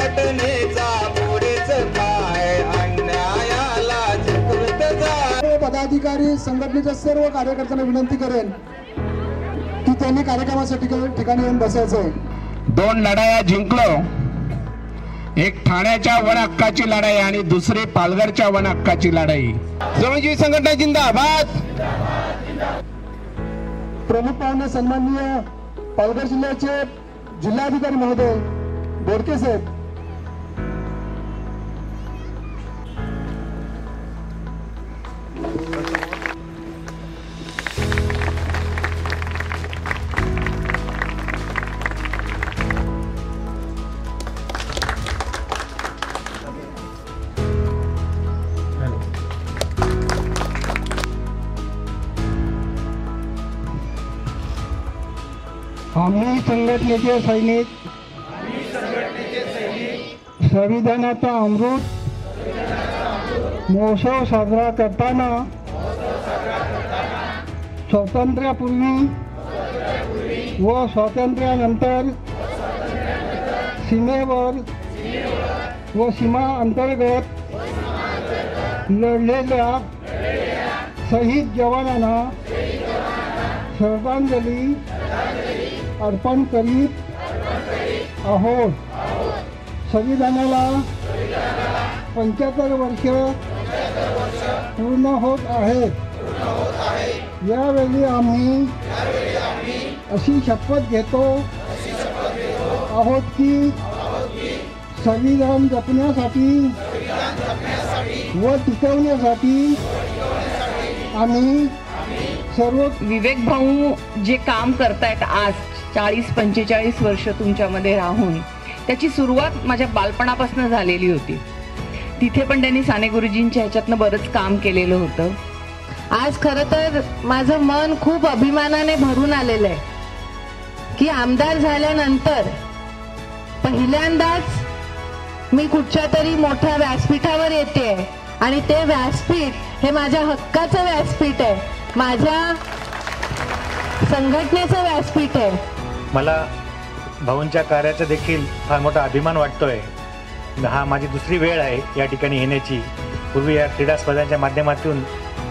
घटनेचा पुढेच काय अन्यायाला झुकवत जा। पदाधिकारी संघटनेच्या सर्व कार्यकर्त्यांना विनंती करेन की त्यांनी कार्यक्रमासाठी ठिकाणी येऊन बसायचंय। 2 लढाया जिंकलो, एक ठाण्याच्या वन हक्काची लढाई आणि दुसरी पालघरच्या वन हक्काची लढाई। श्रमजीवी संघटना जिंदाबाद। प्रमुख पाहुणे सन्माननीय पालघर जिल्ह्याचे जिल्हाधिकारी महोदय बोडके साहेब, आम्ही संघटनेचे सैनिक संविधानाचा अमृत महोत्सव साजरा करताना स्वातंत्र्यापूर्वी व स्वातंत्र्यानंतर सीमेवर व सीमा अंतर्गत लढलेल्या शहीद जवानांना श्रद्धांजली अर्पण करीत आहोत। संविधानाला 75 वर्ष पूर्ण होत आहेत। यावेळी आम्ही अशी शपथ घेतो आहोत की संविधान जपण्यासाठी व टिकवण्यासाठी आम्ही सर्व विवेक भाऊ जे काम करतायत आज 40-45 वर्ष तुमच्यामध्ये राहून, त्याची सुरुवात माझ्या बालपणापासून झालेली होती। तिथे पण त्यांनी साने गुरुजींच्या ह्याच्यातनं बरंच काम केलेलं होतं। आज खरं तर माझं मन खूप अभिमानाने भरून आलेलं आहे की आमदार झाल्यानंतर पहिल्यांदाच मी कुठच्या तरी मोठ्या व्यासपीठावर येते आणि ते व्यासपीठ हे माझ्या हक्काचं व्यासपीठ आहे, माझ्या संघटनेचं व्यासपीठ आहे। मला भाऊंच्या कार्याचा देखील फार मोठा अभिमान वाटतोय। हा माझी दुसरी वेळ आहे या ठिकाणी येण्याची। पूर्वी या क्रीडा स्पर्धांच्या माध्यमातून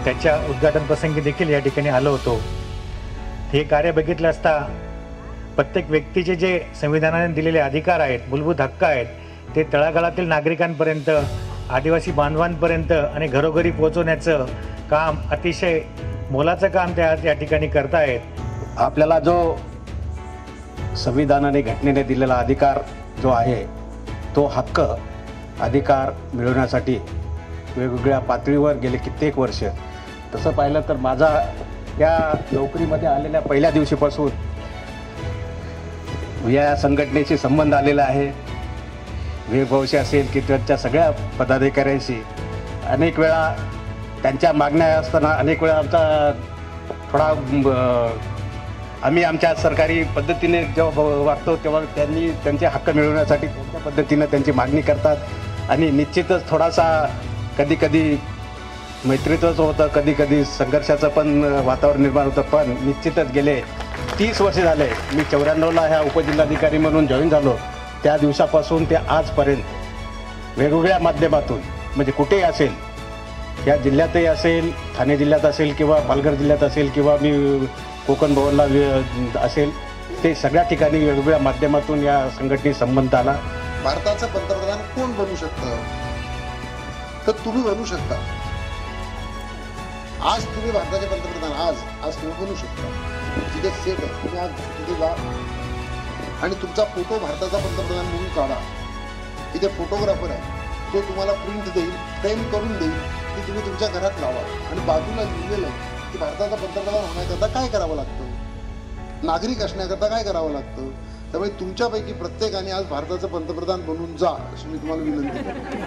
त्याच्या उद्घाटन प्रसंगी देखील या ठिकाणी आलो होतो। हे कार्य बघितलं असता प्रत्येक व्यक्तीचे जे संविधानाने दिलेले अधिकार आहेत, मूलभूत हक्क आहेत, ते तळागाळातील नागरिकांपर्यंत, आदिवासी बांधवांपर्यंत आणि घरोघरी पोहोचवण्याचं काम अतिशय मोलाचं काम ते आज या ठिकाणी करतायत। आपल्याला जो संविधानाने घटनेने दिलेला अधिकार जो आहे तो हक्क अधिकार मिळवण्यासाठी वेगवेगळ्या पातळीवर गेले कित्येक वर्ष, तसं पाहिलं तर माझा या नोकरीमध्ये आलेल्या पहिल्या दिवशीपासून या संघटनेशी संबंध आलेला आहे। विवेकभाऊशी असेल की त्यांच्या सगळ्या पदाधिकाऱ्यांशी अनेक वेळा त्यांच्या मागण्या असताना अनेक वेळा आमचा थोडा आम्ही आमच्या सरकारी पद्धतीने जेव्हा वागतो तेव्हा त्यांनी त्यांचे हक्क मिळवण्यासाठी कोणत्या पद्धतीनं त्यांची मागणी करतात आणि निश्चितच थोडासा कधी कधी मैत्रीचंच होतं, कधी कधी संघर्षाचं पण वातावरण निर्माण होतं। पण निश्चितच गेले 30 वर्ष झाले मी 94ला ह्या उपजिल्हाधिकारी म्हणून जॉईन झालो, त्या दिवसापासून ते आजपर्यंत वेगवेगळ्या माध्यमातून म्हणजे कुठेही असेल, या जिल्ह्यातही असेल, ठाणे जिल्ह्यात असेल किंवा पालघर जिल्ह्यात असेल किंवा मी कोकण भवनला असेल, ते सगळ्या ठिकाणी वेगवेगळ्या माध्यमातून या संघटनेशी संबंध आला। भारताचं पंतप्रधान कोण बनू शकतं? तर तुम्ही बनू शकता। आज तुम्ही भारताचे पंतप्रधान आज तुम्ही बनू शकता। जिथे सेट आहे तुम्ही आज तिथे जा आणि तुमचा फोटो भारताचा पंतप्रधान म्हणून काढा। इथे फोटोग्राफर आहे, तो तुम्हाला प्रिंट देईल, फ्रेम करून देईल, ती तुम्ही तुमच्या घरात लावा आणि बाजूला लिहिलेलं आहे की भारताचा पंतप्रधान होण्याकरता काय करावं लागतं, नागरिक असण्याकरता काय करावं लागतं। त्यामुळे तुमच्यापैकी प्रत्येकाने आज भारताचं पंतप्रधान बनून जा अशी मी तुम्हाला विनंती करतो।